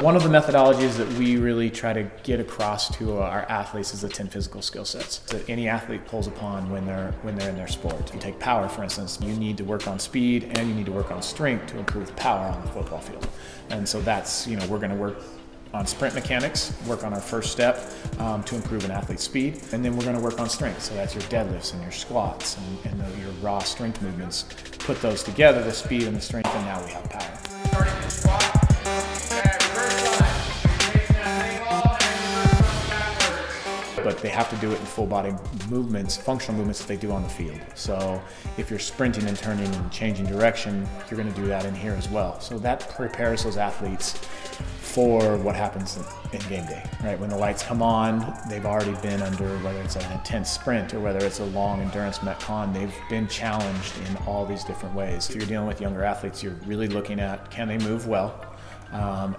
One of the methodologies that we really try to get across to our athletes is the 10 physical skill sets that any athlete pulls upon when they're in their sport. You take power, for instance, you need to work on speed and you need to work on strength to improve power on the football field. And so that's, we're going to work on sprint mechanics, work on our first step to improve an athlete's speed, and then we're going to work on strength. So that's your deadlifts and your squats and your raw strength movements. Put those together, the speed and the strength, and now we have power. Starting to squat. But they have to do it in full body movements, functional movements that they do on the field. So if you're sprinting and turning and changing direction, you're going to do that in here as well. So that prepares those athletes for what happens in game day, right? When the lights come on, they've already been under, whether it's an intense sprint or whether it's a long endurance metcon, they've been challenged in all these different ways. If you're dealing with younger athletes, you're really looking at, can they move well?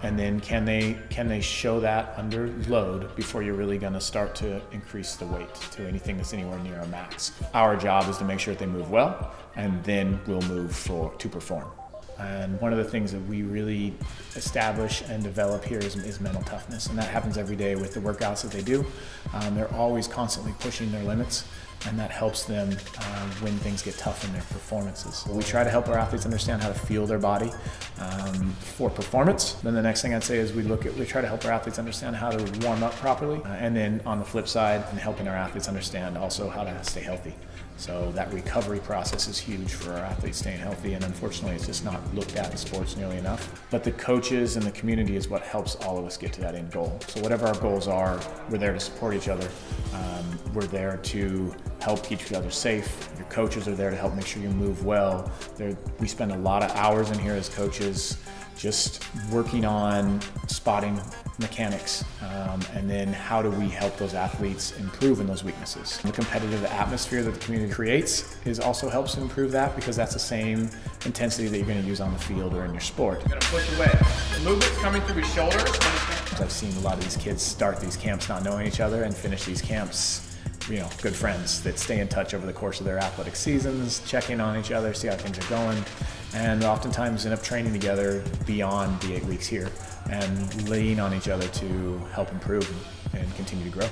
And then can they show that under load before you're really going to start to increase the weight to anything that's anywhere near a max. Our job is to make sure that they move well, and then we'll move to perform. And one of the things that we really establish and develop here is mental toughness, and that happens every day with the workouts that they do. They're always constantly pushing their limits, and that helps them when things get tough in their performances. We try to help our athletes understand how to feel their body for performance. Then the next thing I'd say is we try to help our athletes understand how to warm up properly, and then on the flip side, helping our athletes understand also how to stay healthy. So that recovery process is huge for our athletes staying healthy, and unfortunately it's just not looked at in sports nearly enough. But the coaches and the community is what helps all of us get to that end goal. So whatever our goals are, we're there to support each other. We're there to help keep each other safe. Your coaches are there to help make sure you move well. We spend a lot of hours in here as coaches just working on spotting mechanics, and then how do we help those athletes improve in those weaknesses. The competitive atmosphere that the community creates also helps improve that, because that's the same intensity that you're going to use on the field or in your sport. You're going to push away. The movement's coming through his shoulders. I've seen a lot of these kids start these camps not knowing each other and finish these camps good friends that stay in touch over the course of their athletic seasons, checking on each other, see how things are going, and oftentimes end up training together beyond the 8 weeks here and lean on each other to help improve and continue to grow.